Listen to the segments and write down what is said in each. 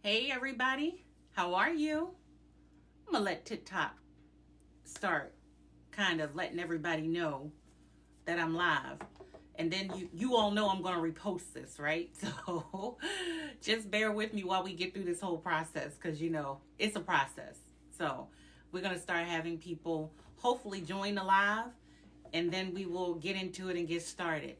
Hey everybody, how are you? I'm gonna let TikTok start kind of letting everybody know that I'm live. And then you all know I'm gonna repost this, right? So just bear with me while we get through this whole process because it's a process. So we're gonna start having people hopefully join the live and then we will get into it and get started.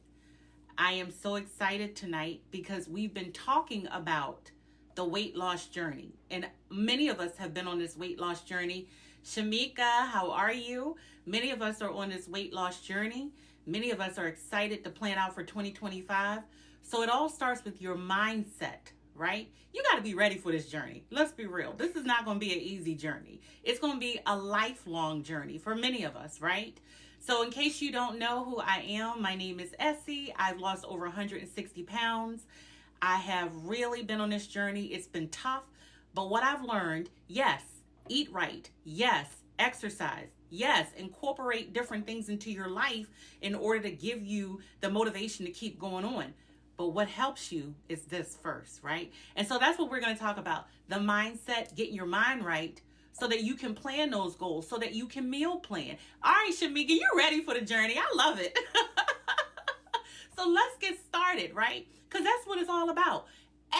I am so excited tonight because we've been talking about the weight loss journey. And many of us have been on this weight loss journey. Shamika, how are you? Many of us are on this weight loss journey. Many of us are excited to plan out for 2025. So it all starts with your mindset, right? You got to be ready for this journey. Let's be real. This is not going to be an easy journey. It's going to be a lifelong journey for many of us, right? So in case you don't know who I am, my name is Essie. I've lost over 160 pounds. I have really been on this journey. It's been tough, but what I've learned, yes, eat right. Yes, exercise. Yes, incorporate different things into your life in order to give you the motivation to keep going on. But what helps you is this first, right? And so that's what we're going to talk about. The mindset, getting your mind right so that you can plan those goals, so that you can meal plan. All right, Shamika, you ready for the journey? I love it. So let's get started, right? Because that's what it's all about.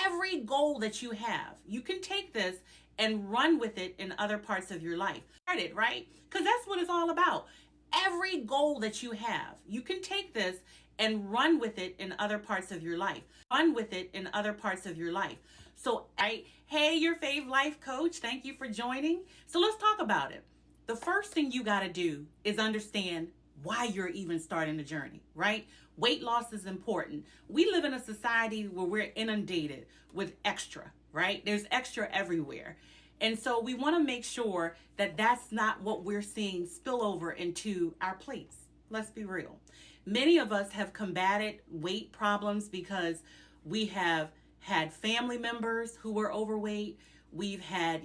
Every goal that you have, you can take this and run with it in other parts of your life. Started, right? Because that's what it's all about. Every goal that you have, you can take this and run with it in other parts of your life. Run with it in other parts of your life. So, hey, your fave life coach, thank you for joining. So let's talk about it. The first thing you got to do is understand why you're even starting the journey, right? Weight loss is important. We live in a society where we're inundated with extra, right? There's extra everywhere. And so we want to make sure that that's not what we're seeing spill over into our plates. Let's be real. Many of us have combated weight problems because we have had family members who were overweight. We've had,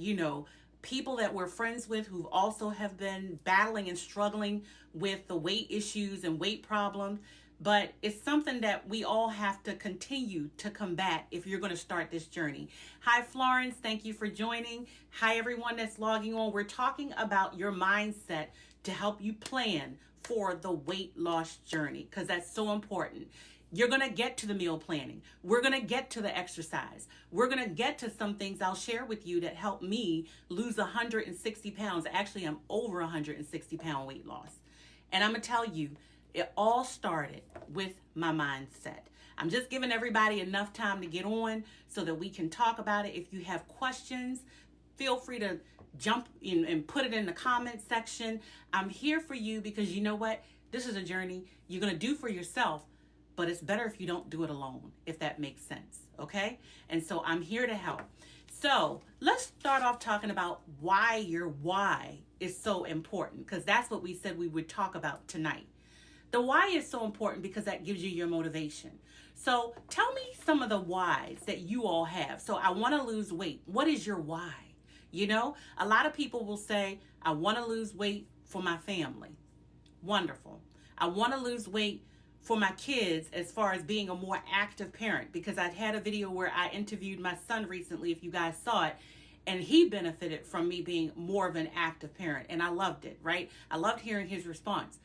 people that we're friends with who also have been battling and struggling with the weight issues and weight problems. But it's something that we all have to continue to combat if you're going to start this journey. Hi, Florence. Thank you for joining. Hi, everyone that's logging on. We're talking about your mindset to help you plan for the weight loss journey because that's so important. You're going to get to the meal planning. We're going to get to the exercise. We're going to get to some things I'll share with you that helped me lose 160 pounds. Actually, I'm over 160 pound weight loss. And I'm going to tell you, it all started with my mindset. I'm just giving everybody enough time to get on so that we can talk about it. If you have questions, feel free to jump in and put it in the comment section. I'm here for you because you know what? This is a journey you're going to do for yourself. But it's better if you don't do it alone, if that makes sense, okay? And so I'm here to help. So let's start off talking about why your why is so important, because that's what we said we would talk about tonight. The why is so important because that gives you your motivation. So tell me some of the whys that you all have. So I want to lose weight. What is your why? A lot of people will say, I want to lose weight for my family. Wonderful. I want to lose weight for my kids as far as being a more active parent, because I'd had a video where I interviewed my son recently, if you guys saw it, and he benefited from me being more of an active parent, and I loved it, right? I loved hearing his response.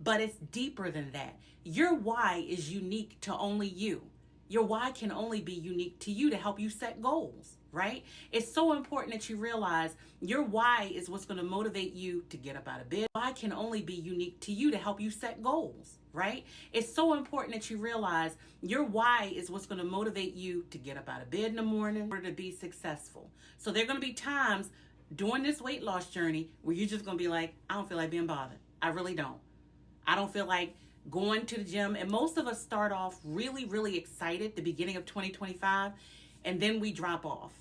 But it's deeper than that. Your why is unique to only you. Your why can only be unique to you to help you set goals, right? It's so important that you realize your why is what's going to motivate you to get up out of bed. Why can only be unique to you to help you set goals, right? It's so important that you realize your why is what's going to motivate you to get up out of bed in the morning in order to be successful. So there are going to be times during this weight loss journey where you're just going to be like, I don't feel like being bothered. I really don't. I don't feel like going to the gym. And most of us start off really, really excited the beginning of 2025, and then we drop off.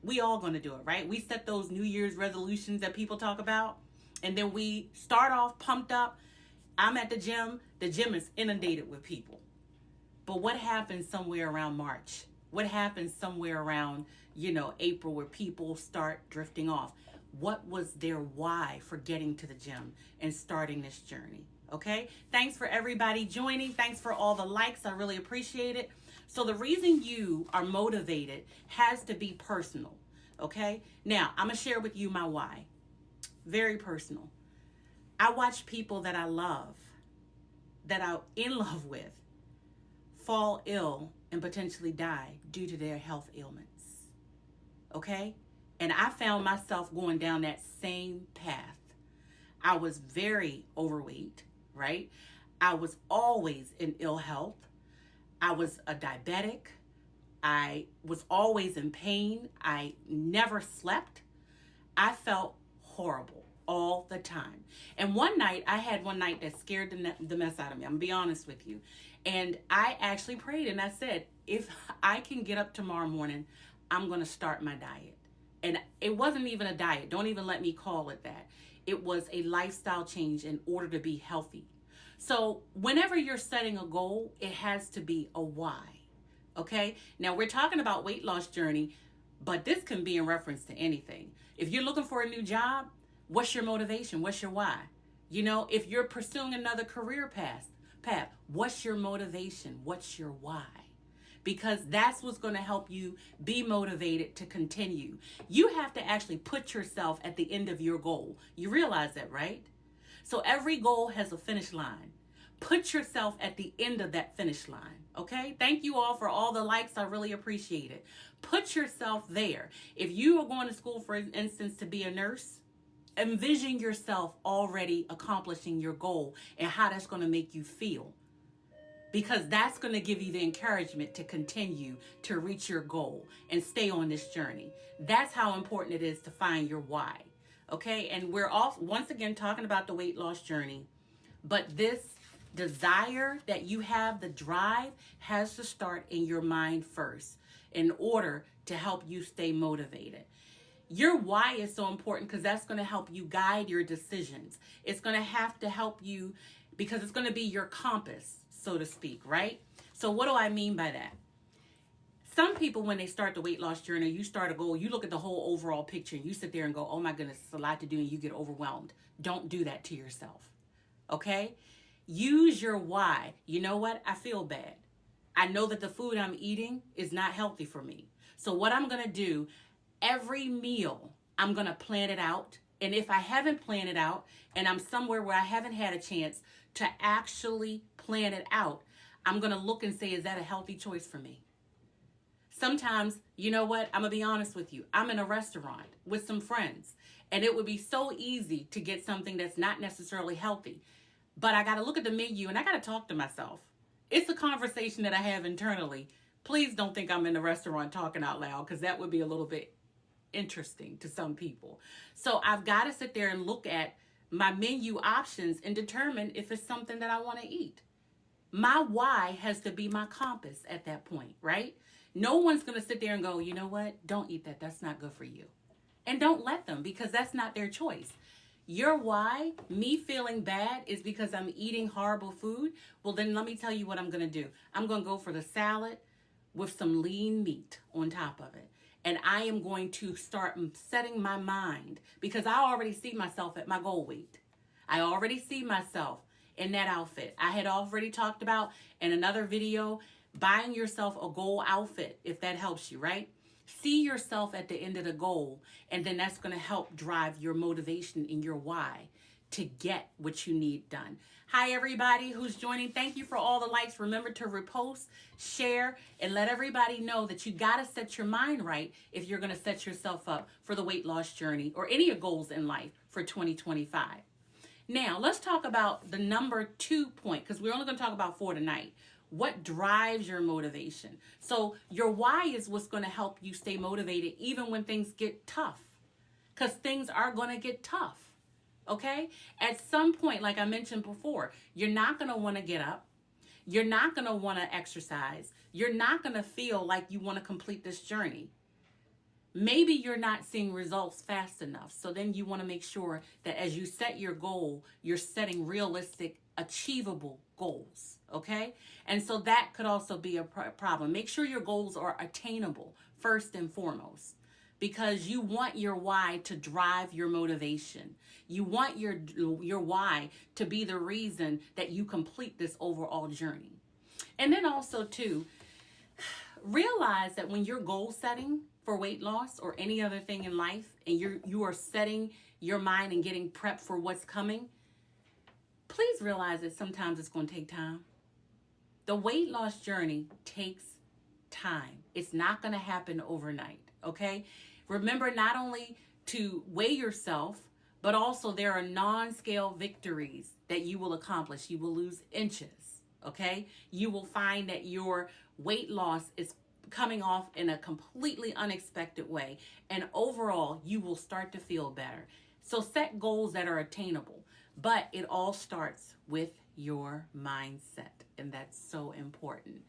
We all going to do it, right? We set those New Year's resolutions that people talk about, and then we start off pumped up. I'm at the gym is inundated with people. But what happens somewhere around March? What happens somewhere around, April, where people start drifting off? What was their why for getting to the gym and starting this journey? Okay, thanks for everybody joining. Thanks for all the likes. I really appreciate it. So the reason you are motivated has to be personal. Okay? Now, I'm going to share with you my why. Very personal. I watch people that I love, that I'm in love with, fall ill and potentially die due to their health ailments. Okay? And I found myself going down that same path. I was very overweight, right? I was always in ill health. I was a diabetic. I was always in pain. I never slept. I felt horrible all the time. And I had one night that scared the mess out of me. I'm going to be honest with you. And I actually prayed and I said, if I can get up tomorrow morning, I'm going to start my diet. And it wasn't even a diet. Don't even let me call it that. It was a lifestyle change in order to be healthy. So whenever you're setting a goal, it has to be a why. Okay? Now we're talking about weight loss journey, but this can be in reference to anything. If you're looking for a new job, what's your motivation? What's your why? You know, if you're pursuing another career path, what's your motivation? What's your why? Because that's what's going to help you be motivated to continue. You have to actually put yourself at the end of your goal. You realize that, right? So every goal has a finish line. Put yourself at the end of that finish line, okay? Thank you all for all the likes. I really appreciate it. Put yourself there. If you are going to school, for instance, to be a nurse, envision yourself already accomplishing your goal and how that's going to make you feel. Because that's going to give you the encouragement to continue to reach your goal and stay on this journey. That's how important it is to find your why. Okay? And we're off once again talking about the weight loss journey. But this desire that you have, the drive, has to start in your mind first in order to help you stay motivated. Your why is so important because that's going to help you guide your decisions. It's going to have to help you because it's going to be your compass, so to speak, right? So what do I mean by that? Some people, when they start the weight loss journey, you start a goal, you look at the whole overall picture, and you sit there and go, oh my goodness, it's a lot to do, and you get overwhelmed. Don't do that to yourself, okay? Use your why. You know what? I feel bad. I know that the food I'm eating is not healthy for me. So what I'm going to do, every meal, I'm going to plan it out. And if I haven't planned it out, and I'm somewhere where I haven't had a chance to actually plan it out, I'm going to look and say, is that a healthy choice for me? Sometimes, you know what? I'm going to be honest with you. I'm in a restaurant with some friends, and it would be so easy to get something that's not necessarily healthy. But I got to look at the menu, and I got to talk to myself. It's a conversation that I have internally. Please don't think I'm in the restaurant talking out loud, because that would be a little bit interesting to some people. So I've got to sit there and look at my menu options and determine if it's something that I want to eat. My why has to be my compass at that point, right? No one's going to sit there and go, you know what? Don't eat that. That's not good for you. And don't let them, because that's not their choice. Your why, me feeling bad, is because I'm eating horrible food. Well, then let me tell you what I'm going to do. I'm going to go for the salad with some lean meat on top of it. And I am going to start setting my mind, because I already see myself at my goal weight. I already see myself in that outfit. I had already talked about in another video, buying yourself a goal outfit, if that helps you, right? See yourself at the end of the goal, and then that's going to help drive your motivation and your why to get what you need done. Hi, everybody who's joining. Thank you for all the likes. Remember to repost, share, and let everybody know that you got to set your mind right if you're going to set yourself up for the weight loss journey or any of your goals in life for 2025. Now, let's talk about the number 2 point, because we're only going to talk about 4 tonight. What drives your motivation? So your why is what's going to help you stay motivated even when things get tough, because things are going to get tough. Okay? At some point, like I mentioned before, you're not going to want to get up. You're not going to want to exercise. You're not going to feel like you want to complete this journey. Maybe you're not seeing results fast enough. So then you want to make sure that as you set your goal, you're setting realistic, achievable goals. Okay? And so that could also be a problem. Make sure your goals are attainable first and foremost, because you want your why to drive your motivation. You want your why to be the reason that you complete this overall journey. And then also too, realize that when you're goal setting for weight loss or any other thing in life, and you are setting your mind and getting prepped for what's coming, please realize that sometimes it's going to take time. The weight loss journey takes time. It's not going to happen overnight, okay? Remember not only to weigh yourself, but also there are non-scale victories that you will accomplish. You will lose inches, okay? You will find that your weight loss is coming off in a completely unexpected way. And overall, you will start to feel better. So set goals that are attainable. But it all starts with your mindset. And that's so important.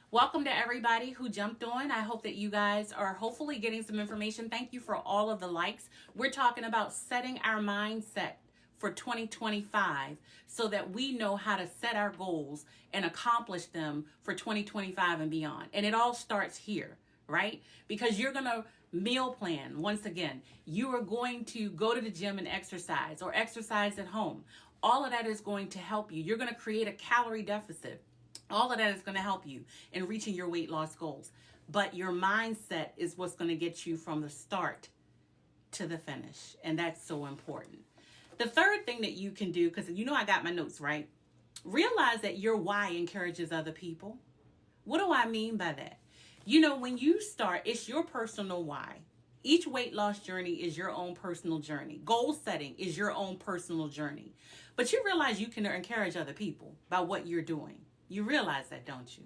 Welcome to everybody who jumped on. I hope that you guys are hopefully getting some information. Thank you for all of the likes. We're talking about setting our mindset for 2025 so that we know how to set our goals and accomplish them for 2025 and beyond. And it all starts here, right? Because you're going to meal plan. Once again, you are going to go to the gym and exercise or exercise at home. All of that is going to help you. You're going to create a calorie deficit. All of that is going to help you in reaching your weight loss goals. But your mindset is what's going to get you from the start to the finish. And that's so important. The third thing that you can do, because you know I got my notes, right? Realize that your why encourages other people. What do I mean by that? You know, when you start, it's your personal why. Each weight loss journey is your own personal journey. Goal setting is your own personal journey. But you realize you can encourage other people by what you're doing. You realize that, don't you?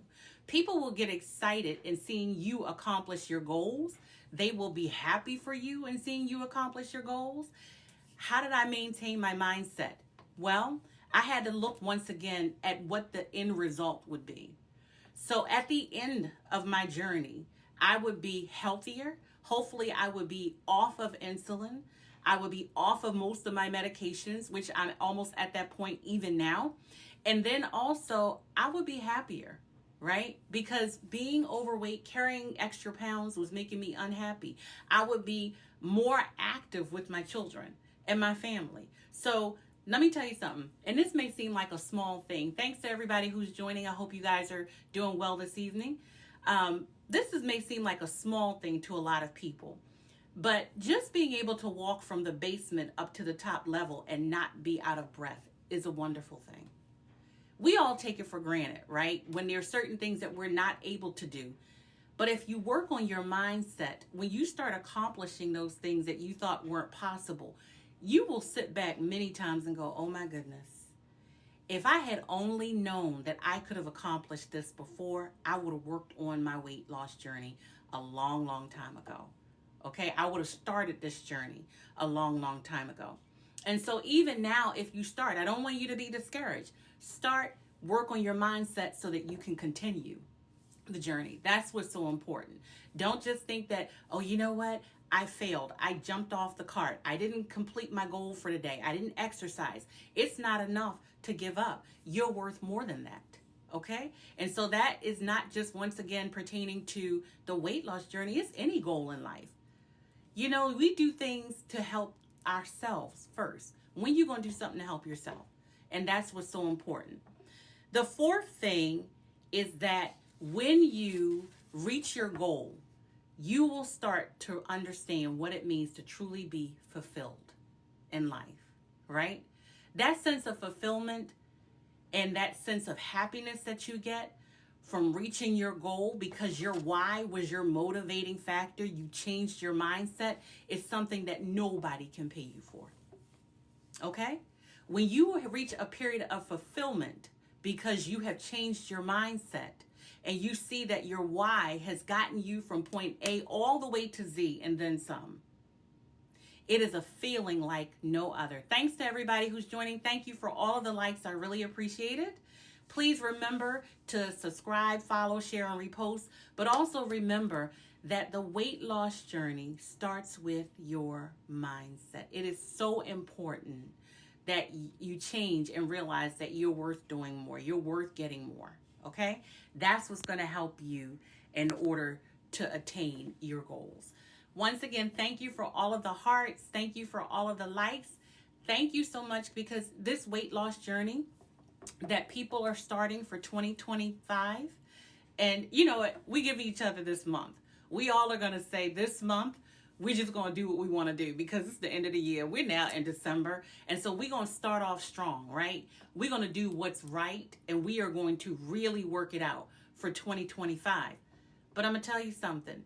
People will get excited in seeing you accomplish your goals. They will be happy for you in seeing you accomplish your goals. How did I maintain my mindset? Well, I had to look once again at what the end result would be. So at the end of my journey, I would be healthier. Hopefully, I would be off of insulin. I would be off of most of my medications, which I'm almost at that point even now. And then also, I would be happier, right? Because being overweight, carrying extra pounds was making me unhappy. I would be more active with my children and my family. So let me tell you something, and this may seem like a small thing. Thanks to everybody who's joining. I hope you guys are doing well this evening. May seem like a small thing to a lot of people, but just being able to walk from the basement up to the top level and not be out of breath is a wonderful thing. We all take it for granted, right? When there are certain things that we're not able to do. But if you work on your mindset, when you start accomplishing those things that you thought weren't possible, you will sit back many times and go, oh my goodness, if I had only known that I could have accomplished this before, I would have worked on my weight loss journey a long, long time ago. Okay, I would have started this journey a long, long time ago. And so even now, if you start, I don't want you to be discouraged. Start, work on your mindset so that you can continue the journey. That's what's so important. Don't just think that, oh, you know what? I failed. I jumped off the cart. I didn't complete my goal for today. I didn't exercise. It's not enough to give up. You're worth more than that. Okay? And so that is not just, once again, pertaining to the weight loss journey. It's any goal in life. You know, we do things to help ourselves first. When you going to do something to help yourself? And that's what's so important. The fourth thing is that when you reach your goal, you will start to understand what it means to truly be fulfilled in life, right? That sense of fulfillment and that sense of happiness that you get from reaching your goal because your why was your motivating factor, you changed your mindset, is something that nobody can pay you for, okay? When you reach a period of fulfillment because you have changed your mindset and you see that your why has gotten you from point A all the way to Z and then some, it is a feeling like no other. Thanks to everybody who's joining. Thank you for all of the likes. I really appreciate it. Please remember to subscribe, follow, share, and repost. But also remember that the weight loss journey starts with your mindset. It is so important that you change and realize that you're worth doing more. You're worth getting more, okay? That's what's going to help you in order to attain your goals. Once again, thank you for all of the hearts. Thank you for all of the likes. Thank you so much, because this weight loss journey that people are starting for 2025 And you know what? We give each other this month. We all are going to say this month, we're just going to do what we want to do because it's the end of the year. We're now in December. And so we're going to start off strong, right? We're going to do what's right and we are going to really work it out for 2025. But I'm going to tell you something.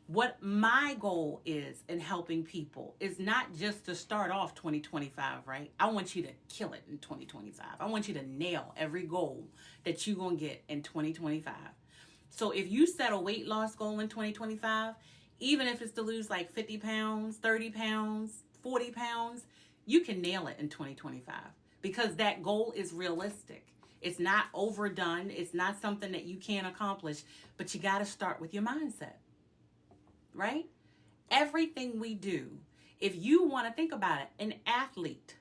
What my goal is in helping people is not just to start off 2025, right? I want you to kill it in 2025. I want you to nail every goal that you're going to get in 2025. So if you set a weight loss goal in 2025, even if it's to lose like 50 pounds, 30 pounds, 40 pounds, you can nail it in 2025 because that goal is realistic. It's not overdone. It's not something that you can't accomplish, but you got to start with your mindset, right? Everything we do, if you want to think about it, an athlete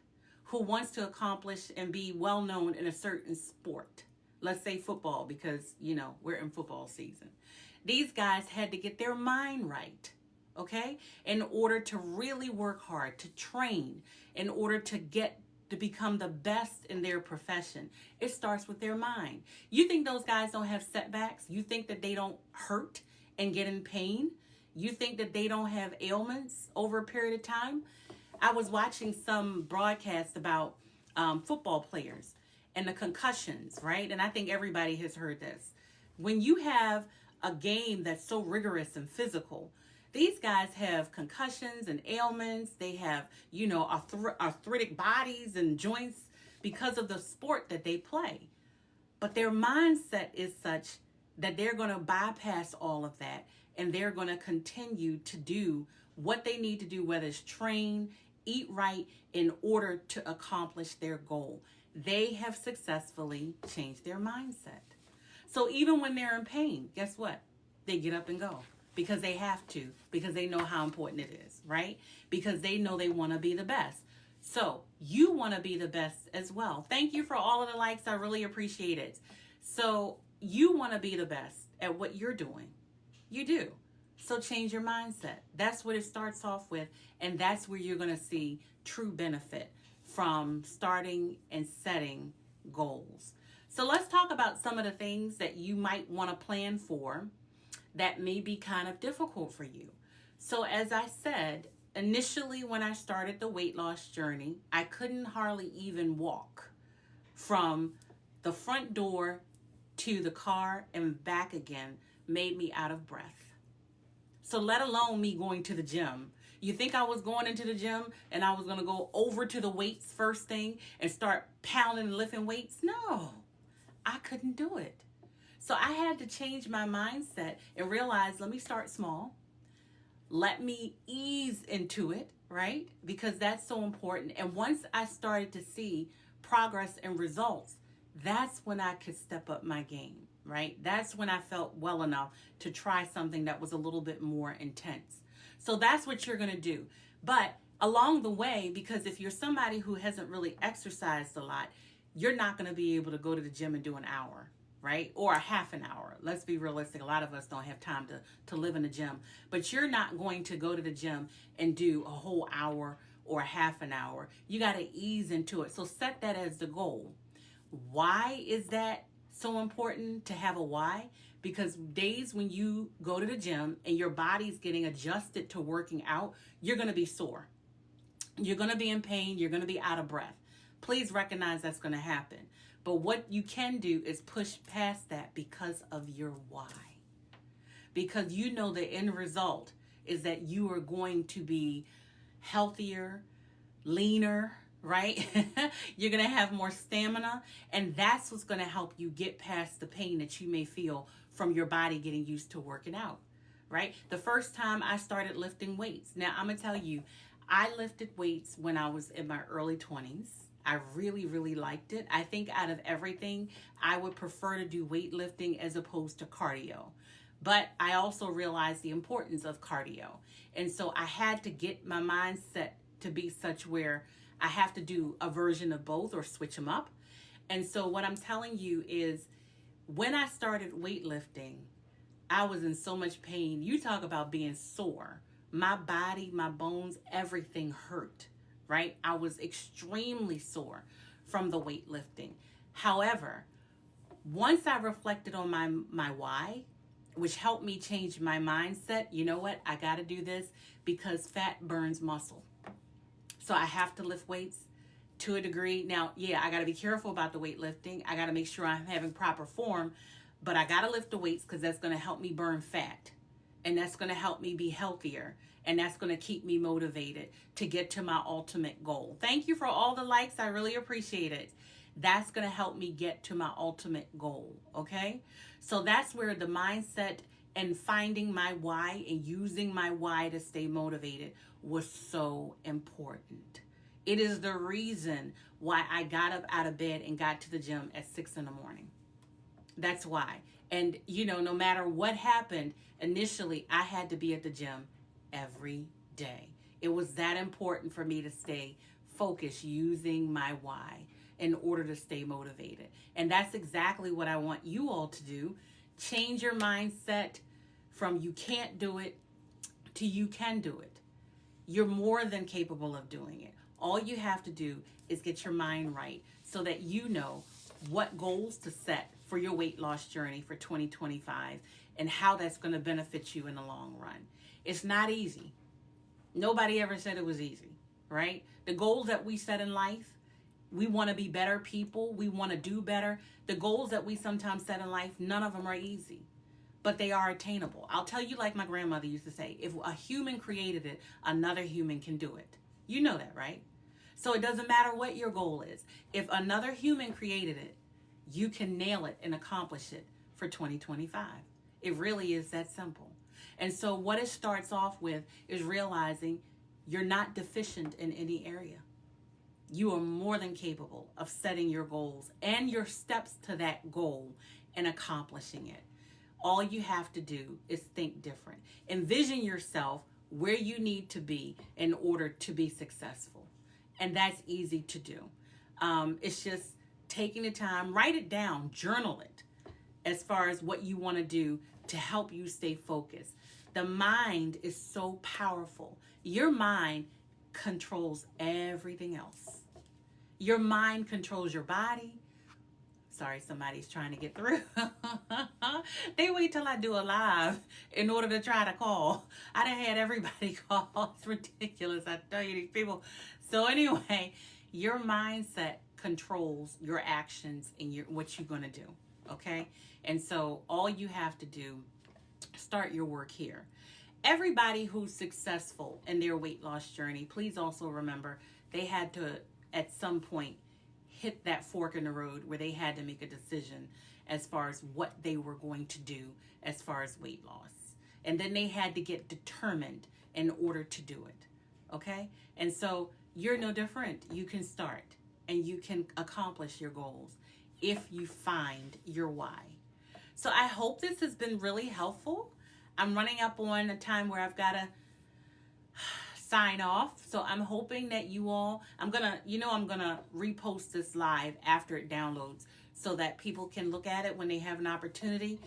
who wants to accomplish and be well known in a certain sport, let's say football, because, you know, we're in football season. These guys had to get their mind right, okay? In order to really work hard, to train, in order to become the best in their profession. It starts with their mind. You think those guys don't have setbacks? You think that they don't hurt and get in pain? You think that they don't have ailments over a period of time? I was watching some broadcast about football players and the concussions, right? And I think everybody has heard this. When you have a game that's so rigorous and physical, these guys have concussions and ailments. They have, you know, arthritic bodies and joints because of the sport that they play. But their mindset is such that they're going to bypass all of that and they're going to continue to do what they need to do, whether it's train, eat right, in order to accomplish their goal. They have successfully changed their mindset. So even when they're in pain, guess what? They get up and go because they have to, because they know how important it is, right? Because they know they want to be the best. So you want to be the best as well. Thank you for all of the likes. I really appreciate it. So you want to be the best at what you're doing. You do. So change your mindset. That's what it starts off with. And that's where you're going to see true benefit from starting and setting goals. So let's talk about some of the things that you might want to plan for that may be kind of difficult for you. So as I said, initially when I started the weight loss journey, I couldn't hardly even walk from the front door to the car and back again, made me out of breath. So let alone me going to the gym. You think I was going into the gym and I was going to go over to the weights first thing and start pounding and lifting weights? No, I couldn't do it. So I had to change my mindset and realize, let me start small. Let me ease into it, right? Because that's so important. And once I started to see progress and results, that's when I could step up my game, right? That's when I felt well enough to try something that was a little bit more intense. So that's what you're going to do. But along the way, because if you're somebody who hasn't really exercised a lot, you're not going to be able to go to the gym and do an hour, right? Or a half an hour. Let's be realistic. A lot of us don't have time to live in the gym. But you're not going to go to the gym and do a whole hour or a half an hour. You got to ease into it. So set that as the goal. Why is that so important to have a why? Because days when you go to the gym and your body's getting adjusted to working out, you're going to be sore. You're going to be in pain. You're going to be out of breath. Please recognize that's going to happen. But what you can do is push past that because of your why. Because you know the end result is that you are going to be healthier, leaner, right? You're going to have more stamina. And that's what's going to help you get past the pain that you may feel from your body getting used to working out, right? The first time I started lifting weights. Now, I'm going to tell you, I lifted weights when I was in my early 20s. I really, really liked it. I think out of everything, I would prefer to do weightlifting as opposed to cardio. But I also realized the importance of cardio. And so I had to get my mindset to be such where I have to do a version of both or switch them up. And so what I'm telling you is when I started weightlifting, I was in so much pain. You talk about being sore. My body, my bones, everything hurt, right? I was extremely sore from the weightlifting. However, Once I reflected on my why, which helped me change my mindset, you know what? I got to do this because fat burns muscle. So I have to lift weights to a degree. Now, yeah, I got to be careful about the weightlifting. I got to make sure I'm having proper form, but I got to lift the weights because that's going to help me burn fat, and that's going to help me be healthier, and that's going to keep me motivated to get to my ultimate goal. Thank you for all the likes. I really appreciate it. That's going to help me get to my ultimate goal. Okay. So that's where the mindset and finding my why and using my why to stay motivated was so important. It is the reason why I got up out of bed and got to the gym at 6 in the morning. That's why. And, no matter what happened, initially, I had to be at the gym every day. It was that important for me to stay focused using my why in order to stay motivated. And that's exactly what I want you all to do. Change your mindset from you can't do it to you can do it. You're more than capable of doing it. All you have to do is get your mind right so that you know what goals to set for your weight loss journey for 2025 and how that's going to benefit you in the long run. It's not easy. Nobody ever said it was easy, right? The goals that we set in life, we want to be better people. We want to do better. The goals that we sometimes set in life, none of them are easy, but they are attainable. I'll tell you, like my grandmother used to say, if a human created it, another human can do it. You know that, right? So it doesn't matter what your goal is. If another human created it, you can nail it and accomplish it for 2025. It really is that simple. And so what it starts off with is realizing you're not deficient in any area. You are more than capable of setting your goals and your steps to that goal and accomplishing it. All you have to do is think different. Envision yourself where you need to be in order to be successful. And that's easy to do. It's just taking the time, write it down, journal it as far as what you want to do to help you stay focused. The mind is so powerful. Your mind controls everything else. Your mind controls your body. Sorry, somebody's trying to get through. They wait till I do a live in order to try to call. I done had everybody call. It's ridiculous. I tell you, these people. So anyway, your mindset controls your actions and what you're going to do. Okay? And so all you have to do, start your work here. Everybody who's successful in their weight loss journey, please also remember they had to, at some point, hit that fork in the road where they had to make a decision as far as what they were going to do as far as weight loss. And then they had to get determined in order to do it. Okay? And so you're no different. You can start and you can accomplish your goals if you find your why. So I hope this has been really helpful. I'm running up on a time where I've got to sign off. So I'm hoping that you all, I'm going to repost this live after it downloads so that people can look at it when they have an opportunity.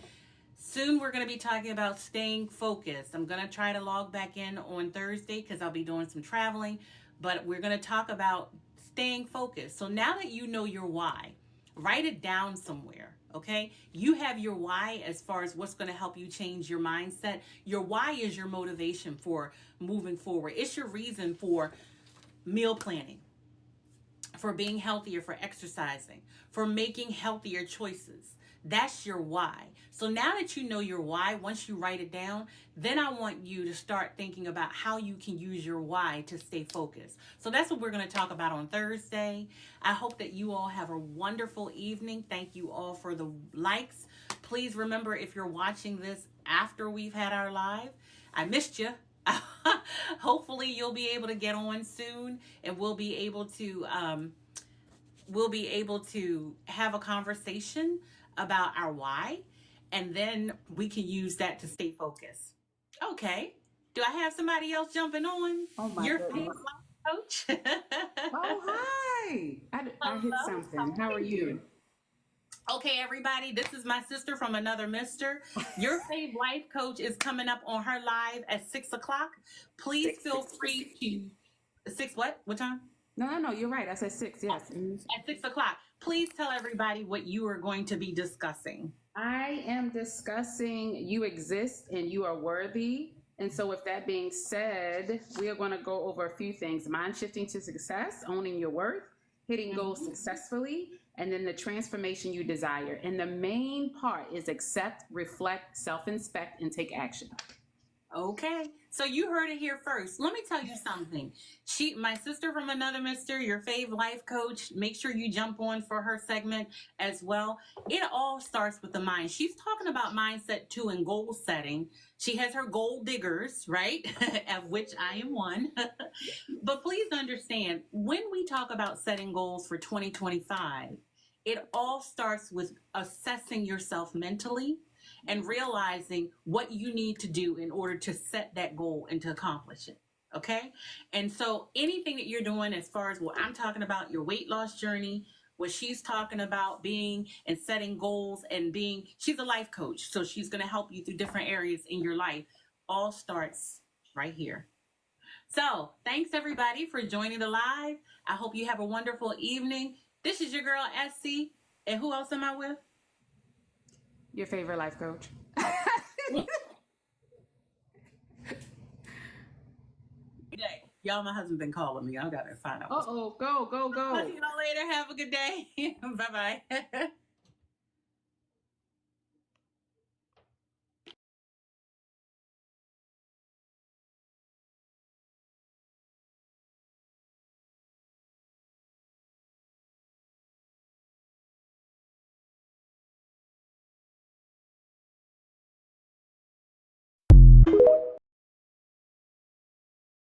Soon we're going to be talking about staying focused. I'm going to try to log back in on Thursday because I'll be doing some traveling, but we're going to talk about staying focused. So now that you know your why, write it down somewhere. Okay, you have your why as far as what's going to help you change your mindset. Your why is your motivation for moving forward. It's your reason for meal planning, for being healthier, for exercising, for making healthier choices. That's your why. So now that you know your why, once you write it down, then I want you to start thinking about how you can use your why to stay focused. So that's what we're going to talk about on Thursday. I hope that you all have a wonderful evening. Thank you all for the likes. Please remember, if you're watching this after we've had our live, I missed you. Hopefully you'll be able to get on soon and we'll be able to have a conversation about our why, and then we can use that to stay focused. Okay. Do I have somebody else jumping on? Oh my Your goodness. favorite coach? Oh, hi. I hit Hello. How something. How are are you? you? Okay, everybody, this is my sister from another mister. Your Fave Life Coach is coming up on her live at 6 o'clock. Please Six, feel six. free to 6 what? What time? No, you're right. I said six. Yes. Mhm. At 6 o'clock. Please tell everybody what you are going to be discussing. I am discussing you exist and you are worthy. And so, with that being said, we are going to go over a few things: mind shifting to success, owning your worth, hitting goals successfully, and then the transformation you desire. And the main part is accept, reflect, self-inspect, and take action. Okay, so you heard it here first. Let me tell you something. My sister from another mister, your fave life coach, make sure you jump on for her segment as well. It all starts with the mind. She's talking about mindset too and goal setting. She has her goal diggers, right? Of which I am one. But please understand, when we talk about setting goals for 2025, it all starts with assessing yourself mentally and realizing what you need to do in order to set that goal and to accomplish it. Okay. And so anything that you're doing as far as what I'm talking about, your weight loss journey, what she's talking about being and setting goals and being, she's a life coach. So she's going to help you through different areas in your life. All starts right here. So thanks everybody for joining the live. I hope you have a wonderful evening. This is your girl, Essie. And who else am I with? Your favorite life coach. Y'all, my husband been calling me. I gotta find out. Go. Talk to y'all later. Have a good day. Bye-bye.